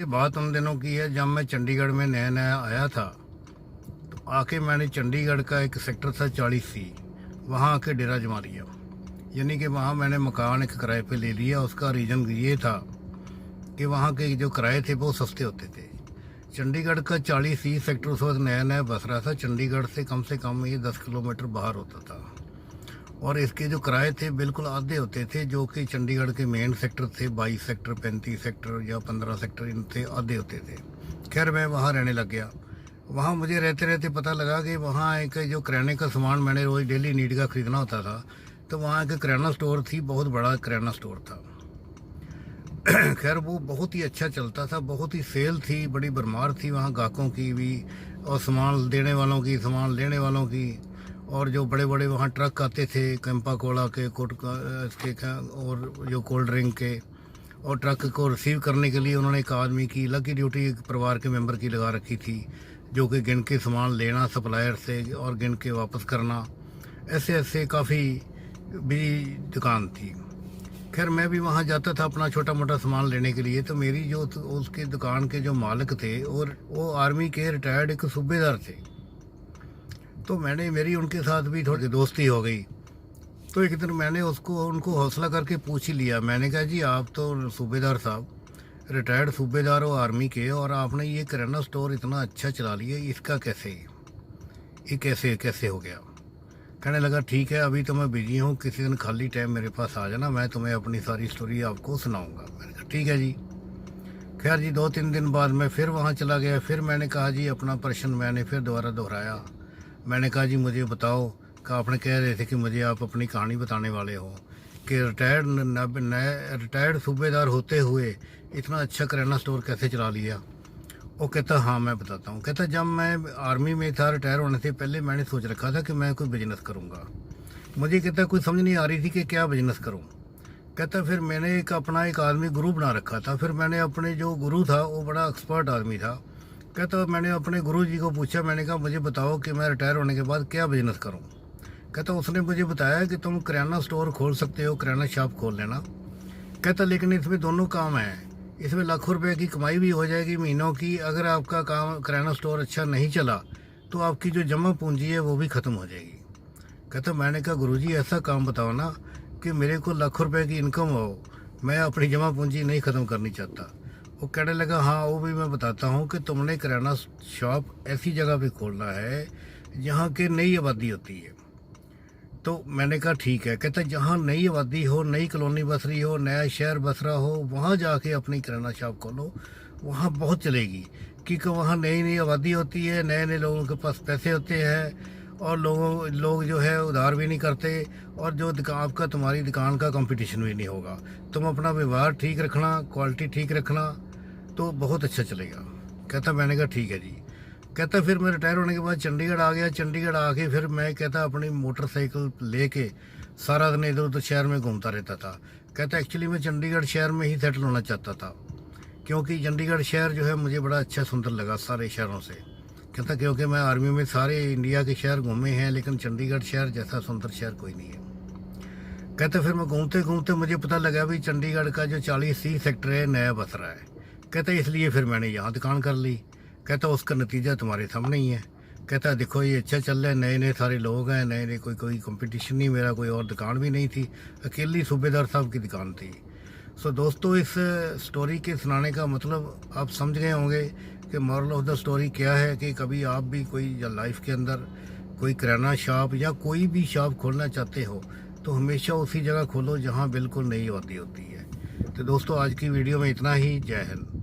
ये बात उन दिनों की है जब मैं चंडीगढ़ में नया नया आया था। तो आके मैंने चंडीगढ़ का एक सेक्टर था 40C, वहाँ आके डेरा जमा लिया। यानी कि वहाँ मैंने मकान एक किराए पे ले लिया। उसका रीज़न ये था कि वहाँ के जो किराए थे वो सस्ते होते थे। चंडीगढ़ का 40C सेक्टर उस वक्त नया नया बस रहा था। चंडीगढ़ से कम ये 10 किलोमीटर बाहर होता था और इसके जो किराए थे बिल्कुल आधे होते थे, जो कि चंडीगढ़ के मेन सेक्टर थे 22 सेक्टर, 35 सेक्टर या 15 सेक्टर, इनसे आधे होते थे। खैर मैं वहाँ रहने लग गया। वहाँ मुझे रहते रहते पता लगा कि वहाँ एक जो किराने का सामान मैंने रोज़ डेली नीड का ख़रीदना होता था, तो वहाँ एक किराना स्टोर थी, बहुत बड़ा किराना स्टोर था। खैर वो बहुत ही अच्छा चलता था, बहुत ही सेल थी, बड़ी भरमार थी वहाँ ग्राहकों की भी और सामान देने वालों की, सामान लेने वालों की। और जो बड़े बड़े वहाँ ट्रक आते थे कैंपा कोला के, और जो कोल्ड ड्रिंक के, और ट्रक को रिसीव करने के लिए उन्होंने एक आदमी की अलग की ड्यूटी एक परिवार के मेंबर की लगा रखी थी, जो कि गिन के सामान लेना सप्लायर से और गिन के वापस करना। ऐसे ऐसे काफ़ी बड़ी दुकान थी। खैर मैं भी वहाँ जाता था अपना छोटा मोटा सामान लेने के लिए। तो मेरी जो उसके दुकान के जो मालिक थे और वो आर्मी के रिटायर्ड एक सूबेदार थे। तो मेरी उनके साथ भी थोड़ी दोस्ती हो गई। तो एक दिन मैंने उनको हौसला करके पूछ ही लिया। मैंने कहा जी आप तो सूबेदार साहब, रिटायर्ड सूबेदार हो आर्मी के, और आपने ये किराना स्टोर इतना अच्छा चला लिया, इसका ये कैसे हो गया। कहने लगा ठीक है अभी तो मैं बिजी हूँ, किसी दिन खाली टाइम मेरे पास आ जाना, मैं तुम्हें अपनी सारी स्टोरी आपको सुनाऊंगा। मैंने कहा ठीक है जी। खैर जी 2-3 दिन बाद मैं फिर वहाँ चला गया। फिर मैंने कहा जी अपना प्रश्न मैंने फिर दोबारा दोहराया। मैंने कहा जी मुझे बताओ कि आपने कह रहे थे कि मुझे आप अपनी कहानी बताने वाले हो कि रिटायर्ड सूबेदार होते हुए इतना अच्छा किराना स्टोर कैसे चला लिया। वो कहता हाँ मैं बताता हूँ। कहता जब मैं आर्मी में था, रिटायर होने से पहले मैंने सोच रखा था कि मैं कोई बिजनेस करूँगा। मुझे कहता कोई समझ नहीं आ रही थी कि क्या बिजनेस करूँ। कहता फिर मैंने एक आदमी गुरु बना रखा था। फिर मैंने अपने जो गुरु था वो बड़ा एक्सपर्ट आदमी था। कहता मैंने अपने गुरु जी को पूछा, मैंने कहा मुझे बताओ कि मैं रिटायर होने के बाद क्या बिजनेस करूँ। कहता उसने मुझे बताया कि तुम किराना स्टोर खोल सकते हो, किराना शॉप खोल लेना। कहता लेकिन इसमें दोनों काम हैं, इसमें लाखों रुपए की कमाई भी हो जाएगी महीनों की। अगर आपका काम किराना स्टोर अच्छा नहीं चला तो आपकी जो जमा पूंजी है वो भी ख़त्म हो जाएगी। कहता मैंने कहा गुरुजी ऐसा काम बताओ ना कि मेरे को लाखों रुपए की इनकम हो, मैं अपनी जमा पूंजी नहीं ख़त्म करनी चाहता। वो कहने लगा हाँ वो भी मैं बताता हूँ कि तुमने किराना शॉप ऐसी जगह पे खोलना है जहाँ की नई आबादी होती है। तो मैंने कहा ठीक है। कहता जहाँ नई आबादी हो, नई कॉलोनी बस रही हो, नया शहर बस रहा हो, वहाँ जाके अपनी किराना शॉप खोलो, वहाँ बहुत चलेगी। क्योंकि वहाँ नई नई आबादी होती है, नए नए लोगों के पास पैसे होते हैं और लोग जो है उधार भी नहीं करते, और जो आपका तुम्हारी दुकान का कंपटीशन भी नहीं होगा। तुम अपना व्यवहार ठीक रखना, क्वालिटी ठीक रखना, तो बहुत अच्छा चलेगा। कहता मैंने कहा ठीक है जी। कहता फिर मैं रिटायर होने के बाद चंडीगढ़ आ गया। चंडीगढ़ आके फिर मैं कहता अपनी मोटरसाइकिल लेके सारा दिन इधर उधर शहर में घूमता रहता था। कहता एक्चुअली मैं चंडीगढ़ शहर में ही सेटल होना चाहता था, क्योंकि चंडीगढ़ शहर जो है मुझे बड़ा अच्छा सुंदर लगा सारे शहरों से। कहता क्योंकि मैं आर्मी में सारे इंडिया के शहर घूमे हैं, लेकिन चंडीगढ़ शहर जैसा सुंदर शहर कोई नहीं है। कहता फिर मैं घूमते घूमते मुझे पता लगा भी चंडीगढ़ का जो 40C सेक्टर है नया बस रहा है। कहता इसलिए फिर मैंने यहाँ दुकान कर ली। कहता उसका नतीजा तुम्हारे सामने ही है। कहता देखो ये अच्छा चल रहा है, नए नए सारे लोग हैं, नए नए कोई कंपटीशन नहीं, मेरा कोई और दुकान भी नहीं थी, अकेली सूबेदार साहब की दुकान थी। सो दोस्तों इस स्टोरी के सुनाने का मतलब आप समझ गए होंगे कि मॉरल ऑफ द स्टोरी क्या है। कि कभी आप भी कोई लाइफ के अंदर कोई किराना शॉप या कोई भी शॉप खोलना चाहते हो तो हमेशा उसी जगह खोलो जहाँ बिल्कुल नई आबादी होती है। तो दोस्तों आज की वीडियो में इतना ही। जय हिंद।